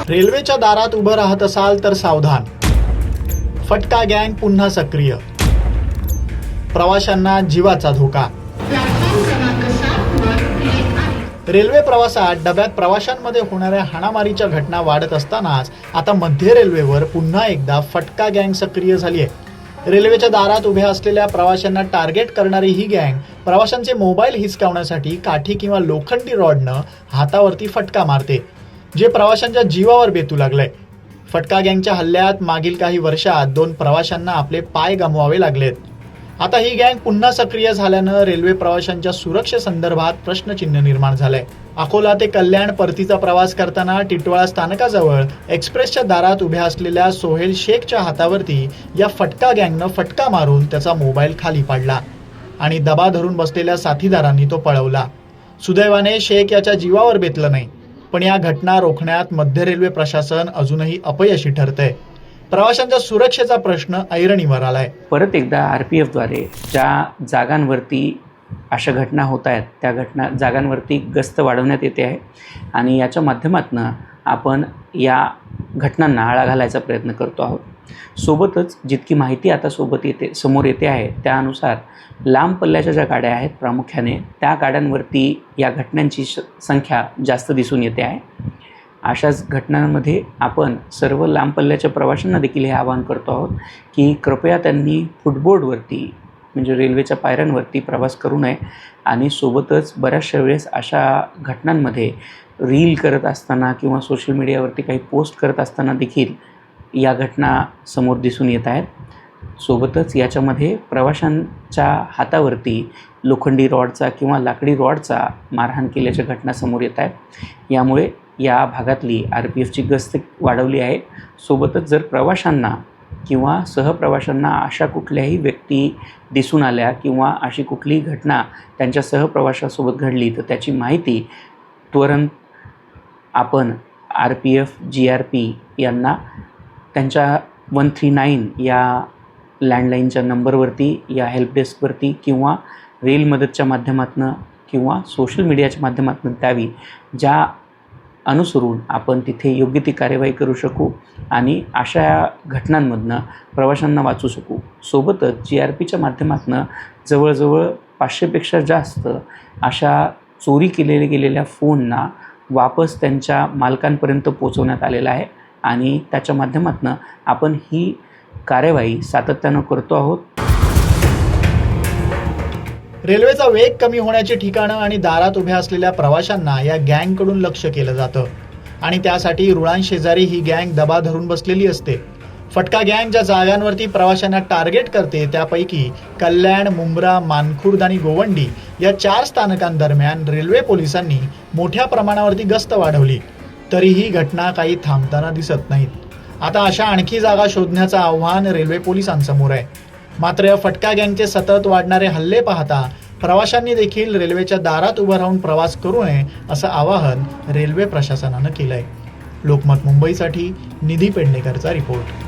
रेल्वेच्या दारात उभं राहत असाल तर सावधान. फटका गँग पुन्हा सक्रिय. प्रवाशांना जीवाचा धोका. रेल्वे प्रवासात डब्यात प्रवाशांमध्ये होणाऱ्या हाणामारीच्या घटना वाढत असतानाच आता मध्य रेल्वेवर पुन्हा एकदा फटका गँग सक्रिय झाली आहे. रेल्वेच्या दारात उभ्या असलेल्या प्रवाशांना टार्गेट करणारी ही गँग प्रवाशांचे मोबाईल हिसकावण्यासाठी काठी किंवा लोखंडी रॉडनं हातावरती फटका मारते, जे प्रवाशांच्या जीवावर बेतू लागलंय. फटका गँगच्या हल्ल्यात मागील काही वर्षात 2 प्रवाशांना आपले पाय गमवावे लागलेत. आता ही गँग पुन्हा सक्रिय झाल्यानं रेल्वे प्रवाशांच्या सुरक्षेसंदर्भात प्रश्नचिन्ह निर्माण झालंय. अकोला ते कल्याण परतीचा प्रवास करताना टिटवाळा स्थानकाजवळ एक्सप्रेसच्या दारात उभ्या असलेल्या सोहेल शेखच्या हातावरती या फटका गँगनं फटका मारून त्याचा मोबाईल खाली पाडला आणि दबा धरून बसलेल्या साथीदारांनी तो पळवला. सुदैवाने शेख याच्या जीवावर बेतलं नाही, पण या घटना रोखण्यात मध्य रेल्वे प्रशासन अजूनही अपयशी ठरतंय. प्रवाशांच्या सुरक्षेचा प्रश्न ऐरणीवर आलाय. परत एकदा RPFद्वारे ज्या जागांवरती अशा घटना होत आहेत त्या जागांवरती गस्त वाढवण्यात येते आहे आणि याच्या माध्यमातून आपण या घटनांना आळा घालायचा प्रयत्न करतो आहोत. सोबतच जितकी माहिती आता समोर येते आहे त्यानुसार लांब पल्ल्याच्या ज्या गाड्या आहेत प्रामुख्याने त्या गाड्यांवरती या घटनांची संख्या जास्त दिसून येते आहे. अशाच घटनांमध्ये आपण सर्व लांब पल्ल्याच्या प्रवाशांना देखील हे आवाहन करतो आहोत की कृपया त्यांनी फुटबोर्डवरती म्हणजे रेल्वेच्या पायऱ्यांवरती प्रवास करू नये आणि सोबतच बऱ्याचशा वेळेस अशा घटनांमध्ये रील करत असताना किंवा सोशल मीडियावरती काही पोस्ट करत असताना देखील या घटना समोर दिसून येत आहेत. सोबतच याच्यामध्ये प्रवाशांच्या हातावरती लोखंडी रॉडचा किंवा लाकडी रॉडचा मारहाण केल्याच्या घटना समोर येत आहेत. यामुळे या भागातली RPFची गस्त वाढवली आहे. सोबतच जर प्रवाशांना किंवा सहप्रवाशांना अशा कुठल्याही व्यक्ती दिसून आल्या किंवा अशी कुठलीही घटना त्यांच्या सहप्रवाशासोबत घडली तर त्याची माहिती त्वरित आपण RPF GRP यांना त्यांच्या 139 या लँडलाईनच्या नंबरवरती या हेल्प डेस्कवरती किंवा रेल मदतच्या माध्यमातून किंवा सोशल मीडियाच्या माध्यमातून द्यावी, ज्या अनुसरून आपण तिथे योग्य ती कार्यवाही करू शकू आणि अशा घटनांमधनं प्रवाशांना वाचू शकू. सोबतच GRPच्या माध्यमातून जवळजवळ 500पेक्षा जास्त अशा चोरी गेलेल्या फोनना वापस त्यांच्या मालकांपर्यंत पोचवण्यात आलेला आहे आणि त्याच्या माध्यमातून आपण ही कार्यवाही सातत्यानं करतो आहोत. रेल्वेचा वेग कमी होण्याची ठिकाणं आणि दारात उभ्या असलेल्या प्रवाशांना या गँगकडून लक्ष केलं जातं आणि त्यासाठी रुळांशेजारी ही गँग दबा धरून बसलेली असते. फटका गँग ज्या जागांवरती प्रवाशांना टार्गेट करते त्यापैकी कल्याण, मुंब्रा, मानखुर्द आणि गोवंडी या 4 स्थानकांदरम्यान रेल्वे पोलिसांनी मोठ्या प्रमाणावरती गस्त वाढवली, तरीही घटना काही थांबताना दिसत नाहीत. आता अशा आणखी जागा शोधण्याचं आव्हान रेल्वे पोलिसांसमोर आहे. मात्र या फटका गँगचे सतत वाढणारे हल्ले पाहता प्रवाशांनी देखील रेल्वेच्या दारात उभं राहून प्रवास करू नये असं आवाहन रेल्वे प्रशासनानं केलंय. लोकमत मुंबईसाठी निधी पेडणेकरचा रिपोर्ट.